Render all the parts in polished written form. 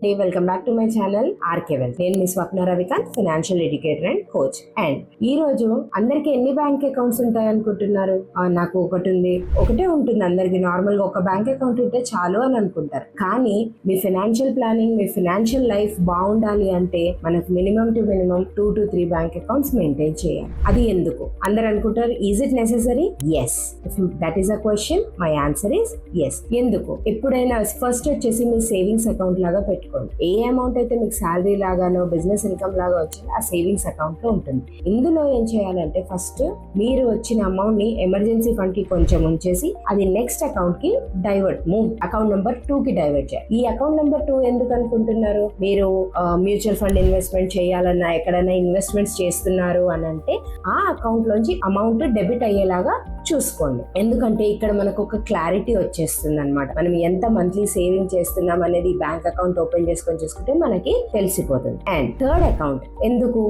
Welcome back to my channel ఆర్కేవెల్. నేను మీ Swapna Ravikanth, financial educator and coach. And ఈ రోజు అందరికి ఎన్ని బ్యాంక్ అకౌంట్స్ ఉంటాయి అనుకుంటున్నారు? నాకు ఒకటి ఉంది. ఒకటే ఉంటుంది అందరికి. నార్మల్ గా ఒక బ్యాంక్ అకౌంట్ ఉంటే చాలు అని అనుకుంటారు. కానీ మీ ఫైనాన్షియల్ ప్లానింగ్, మీ ఫైనాన్షియల్ లైఫ్ బాగుండాలి అంటే మనకు minimum to minimum 2 to 3 bank accounts maintain చేయాలి. అది ఎందుకు అందరు అనుకుంటారు? Is it necessary? Yes. That is a question. My answer is yes. ఎందుకు? ఎప్పుడైనా ఫస్ట్ వచ్చేసి మీ సేవింగ్స్ అకౌంట్ లాగా పెట్టుకోండి. ఏ అమౌంట్ అయితే మీకు శాలరీ లాగానో బిజినెస్ ఇన్కమ్ లాగా వచ్చిందో ఆ సేవింగ్స్ అకౌంట్ లో ఉంటుంది. ఇందులో ఏం చేయాలంటే ఫస్ట్ మీరు వచ్చిన అమౌంట్ ని ఎమర్జెన్సీ ఫండ్ కి కొంచెం ఉంచేసి అది నెక్స్ట్ అకౌంట్ కి అకౌంట్ నెంబర్ 2 కి డైవర్ట్ చేయాలి. ఈ అకౌంట్ నెంబర్ 2 ఎందుకు అనుకుంటున్నారు? మీరు మ్యూచువల్ ఫండ్ ఇన్వెస్ట్మెంట్ చేయాలన్నా, ఎక్కడైనా ఇన్వెస్ట్మెంట్స్ చేస్తున్నారు అని అంటే ఆ అకౌంట్ లోంచి అమౌంట్ డెబిట్ అయ్యేలాగా చూసుకోండి. ఎందుకంటే ఇక్కడ మనకు ఒక క్లారిటీ వచ్చేస్తుంది అనమాట. మనం ఎంత మంత్లీ సేవింగ్ చేస్తున్నాం అనేది బ్యాంక్ అకౌంట్ ఓపెన్ చేసుకొని చూసుకుంటే మనకి తెలిసిపోతుంది. అండ్ థర్డ్ అకౌంట్ ఎందుకు?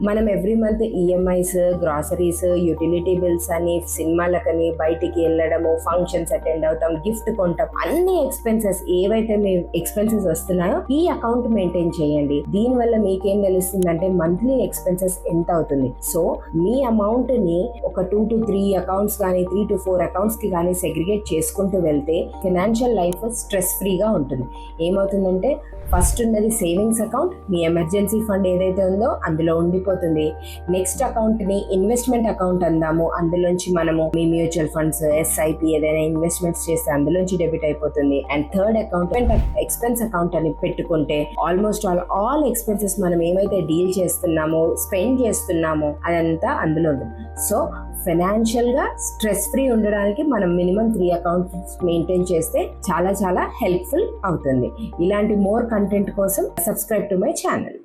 మనం every month EMIs, groceries, utility bills అని, సినిమాలకని, బయటికి వెళ్ళడము, ఫంక్షన్స్ అటెండ్ అవుతాం, గిఫ్ట్ కొంటాం, అన్ని ఎక్స్పెన్సెస్ ఏవైతే మీ ఎక్స్పెన్సెస్ వస్తున్నాయో ఈ అకౌంట్ మెయింటైన్ చేయండి. దీని వల్ల మీకేం తెలుస్తుందంటే మంత్లీ ఎక్స్పెన్సెస్ ఎంత అవుతుంది. సో మీ అమౌంట్ ని ఒక 2 to 3 అకౌంట్స్ కానీ 3 to 4 అకౌంట్స్ కి కానీ సెగ్రిగేట్ చేసుకుంటూ వెళ్తే ఫైనాన్షియల్ లైఫ్ స్ట్రెస్ ఫ్రీగా ఉంటుంది. ఏమవుతుందంటే ఫస్ట్ ఉన్నది సేవింగ్స్ అకౌంట్, మీ ఎమర్జెన్సీ ఫండ్ ఏదైతే ఉందో అందులో ఉండిపోతుంది. నెక్స్ట్ అకౌంట్ ని ఇన్వెస్ట్మెంట్ అకౌంట్ అందాము. అందులోంచి మనము మీ మ్యూచువల్ ఫండ్స్, ఎస్ఐపి ఏదైనా ఇన్వెస్ట్మెంట్స్ చేస్తే అందులోంచి డెబిట్ అయిపోతుంది. And third account expense account అని పెట్టుకుంటే ఆల్మోస్ట్ ఆల్ ఎక్స్పెన్సెస్ మనం ఏమైతే డీల్ చేస్తున్నామో, స్పెండ్ చేస్తున్నామో అదంతా అందులో ఉంటుంది. సో ఫైనాన్షియల్ గా స్ట్రెస్ ఫ్రీ ఉండడానికి మనం మినిమం 3 అకౌంట్స్ మెయింటైన్ చేస్తే చాలా చాలా హెల్ప్ఫుల్ అవుతుంది. ఇలాంటి మోర్ కంటెంట్ కోసం సబ్స్క్రైబ్ టు మై ఛానల్.